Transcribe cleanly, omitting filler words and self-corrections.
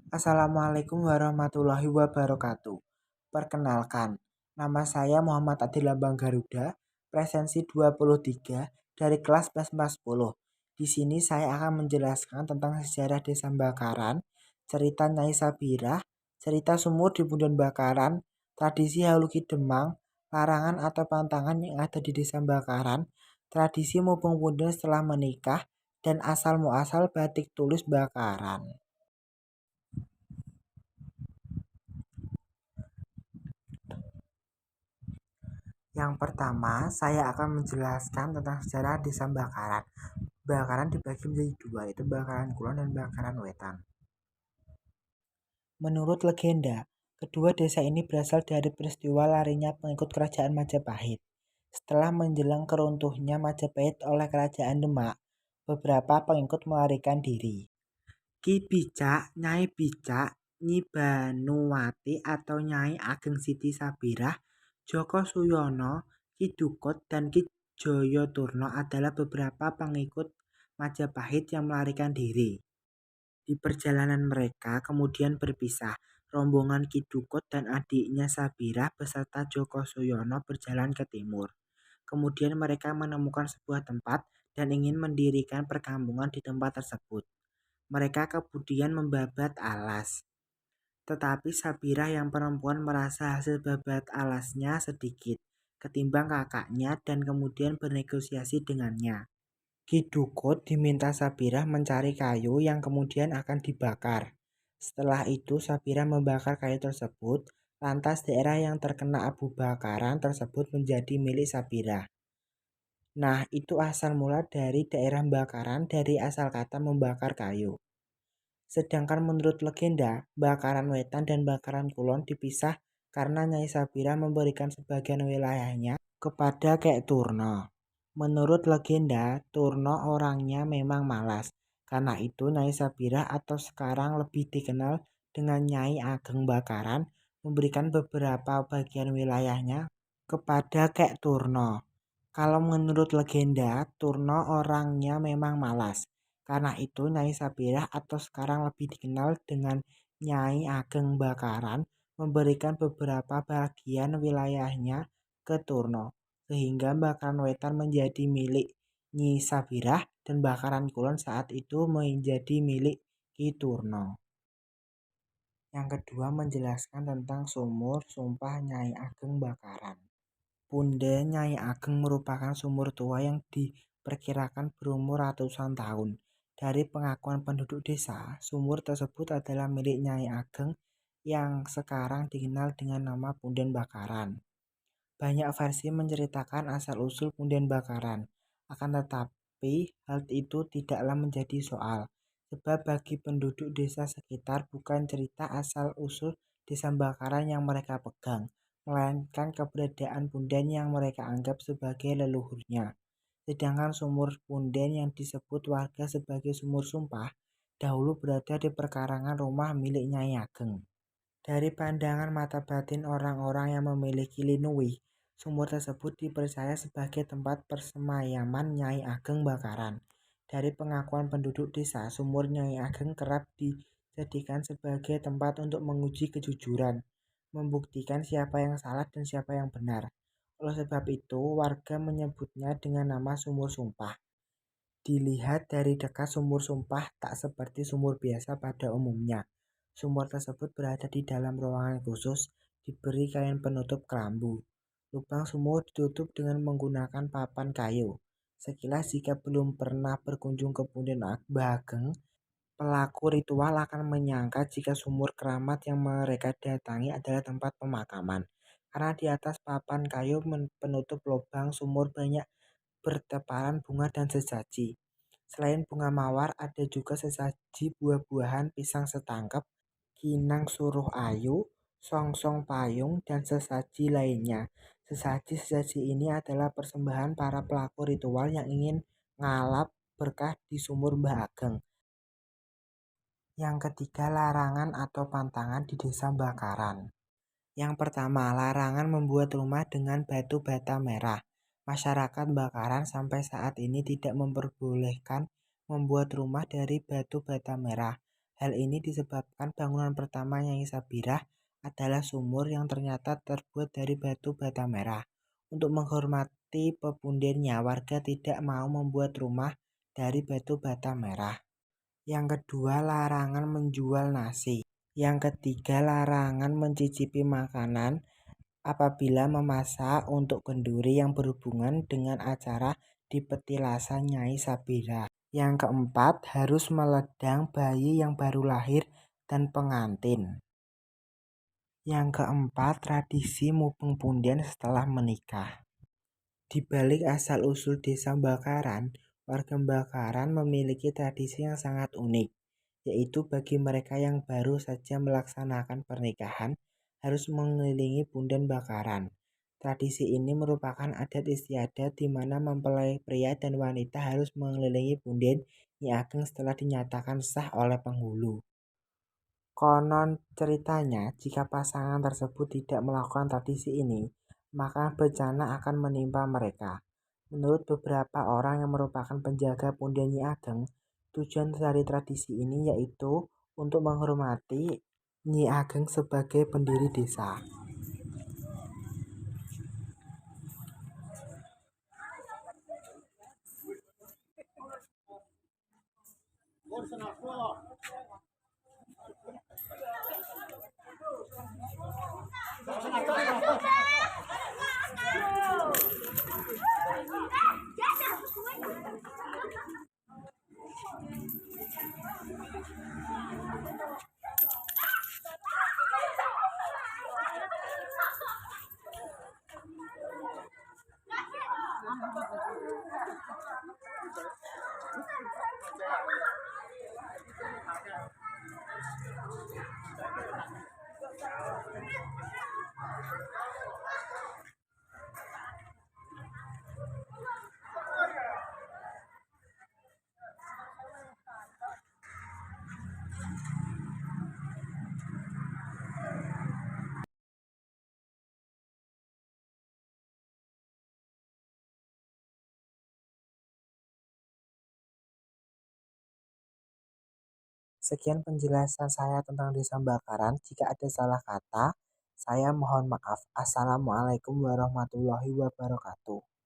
Assalamualaikum warahmatullahi wabarakatuh. Perkenalkan, nama saya Muhammad Adil Lambang Garuda, presensi 23 dari kelas 10. Di sini saya akan menjelaskan tentang sejarah Desa Bakaran, cerita Nyai Sabirah, cerita sumur di Punden Bakaran, tradisi Haluki Demang, larangan atau pantangan yang ada di Desa Bakaran, tradisi mubeng punden setelah menikah, dan asal muasal batik tulis Bakaran. Yang pertama, saya akan menjelaskan tentang sejarah Desa Bakaran. Bakaran dibagi menjadi dua, yaitu Bakaran Kulon dan Bakaran Wetan. Menurut legenda, kedua desa ini berasal dari peristiwa larinya pengikut kerajaan Majapahit. Setelah menjelang keruntuhnya Majapahit oleh kerajaan Demak, beberapa pengikut melarikan diri. Ki Bicak, Nyai Bicak, Nyi Banuwati atau Nyai Ageng Siti Sabirah, Joko Suyono, Ki Dukut, dan Ki Joyoturno adalah beberapa pengikut Majapahit yang melarikan diri. Di perjalanan mereka kemudian berpisah. Rombongan Ki Dukut dan adiknya Sabirah beserta Joko Suyono berjalan ke timur. Kemudian mereka menemukan sebuah tempat dan ingin mendirikan perkampungan di tempat tersebut. Mereka kemudian membabat alas. Tetapi Sabirah yang perempuan merasa hasil babat alasnya sedikit ketimbang kakaknya dan kemudian bernegosiasi dengannya. Ki Dukut diminta Sabirah mencari kayu yang kemudian akan dibakar. Setelah itu Sabirah membakar kayu tersebut, lantas daerah yang terkena abu bakaran tersebut menjadi milik Sabirah. Nah, itu asal mula dari daerah bakaran dari asal kata membakar kayu. Sedangkan menurut legenda, Bakaran Wetan dan Bakaran Kulon dipisah karena Nyai Sabirah memberikan sebagian wilayahnya kepada Kek Turno. Menurut legenda, Turno orangnya memang malas. Karena itu Nyai Sabirah atau sekarang lebih dikenal dengan Nyai Ageng Bakaran memberikan beberapa bagian wilayahnya kepada Kek Turno. Kalau menurut legenda, Turno orangnya memang malas. Karena itu Nyai Sabirah atau sekarang lebih dikenal dengan Nyai Ageng Bakaran memberikan beberapa bagian wilayahnya ke Turno, sehingga Bakaran Wetan menjadi milik Nyi Sabirah dan Bakaran Kulon saat itu menjadi milik Ki Turno. Yang kedua menjelaskan tentang sumur sumpah Nyai Ageng Bakaran. Punden Nyai Ageng merupakan sumur tua yang diperkirakan berumur ratusan tahun. Dari pengakuan penduduk desa, sumur tersebut adalah milik Nyai Ageng yang sekarang dikenal dengan nama Punden Bakaran. Banyak versi menceritakan asal-usul Punden Bakaran, akan tetapi hal itu tidaklah menjadi soal, sebab bagi penduduk desa sekitar bukan cerita asal-usul Desa Bakaran yang mereka pegang, melainkan keberadaan Punden yang mereka anggap sebagai leluhurnya. Sedangkan sumur Punden yang disebut warga sebagai sumur sumpah, dahulu berada di perkarangan rumah milik Nyai Ageng. Dari pandangan mata batin orang-orang yang memiliki Linuwih, sumur tersebut dipercaya sebagai tempat persemayaman Nyai Ageng Bakaran. Dari pengakuan penduduk desa, sumur Nyai Ageng kerap dijadikan sebagai tempat untuk menguji kejujuran, membuktikan siapa yang salah dan siapa yang benar. Oleh sebab itu, warga menyebutnya dengan nama sumur sumpah. Dilihat dari dekat, sumur sumpah tak seperti sumur biasa pada umumnya. Sumur tersebut berada di dalam ruangan khusus, diberi kain penutup kelambu. Lubang sumur ditutup dengan menggunakan papan kayu. Sekilas jika belum pernah berkunjung ke Punden Bageng, pelaku ritual akan menyangka jika sumur keramat yang mereka datangi adalah tempat pemakaman. Karena di atas papan kayu penutup lubang sumur banyak berteparan bunga dan sesaji. Selain bunga mawar, ada juga sesaji buah-buahan, pisang setangkep, kinang suruh ayu, songsong payung, dan sesaji lainnya. Sesaji-sesaji ini adalah persembahan para pelaku ritual yang ingin ngalap berkah di sumur Mbah Ageng. Yang ketiga, larangan atau pantangan di Desa Bakaran. Yang pertama, larangan membuat rumah dengan batu bata merah. Masyarakat Bakaran sampai saat ini tidak memperbolehkan membuat rumah dari batu bata merah. Hal ini disebabkan bangunan pertama Nyai Sabirah adalah sumur yang ternyata terbuat dari batu bata merah. Untuk menghormati pepundennya, warga tidak mau membuat rumah dari batu bata merah. Yang kedua, larangan menjual nasi. Yang ketiga, larangan mencicipi makanan apabila memasak untuk kenduri yang berhubungan dengan acara di petilasan Nyai Sabira. Yang keempat, harus meledang bayi yang baru lahir dan pengantin. Yang keempat, tradisi mupeng punden setelah menikah. Di balik asal-usul desa Bakaran, warga Bakaran memiliki tradisi yang sangat unik, yaitu bagi mereka yang baru saja melaksanakan pernikahan harus mengelilingi punden Bakaran. Tradisi ini merupakan adat istiadat di mana mempelai pria dan wanita harus mengelilingi punden Nyi Ageng setelah dinyatakan sah oleh penghulu. Konon ceritanya, jika pasangan tersebut tidak melakukan tradisi ini, maka bencana akan menimpa mereka. Menurut beberapa orang yang merupakan penjaga punden Nyi Ageng, tujuan dari tradisi ini yaitu untuk menghormati Nyi Ageng sebagai pendiri desa. Sekian penjelasan saya tentang Desa Bakaran. Jika ada salah kata, saya mohon maaf. Assalamualaikum warahmatullahi wabarakatuh.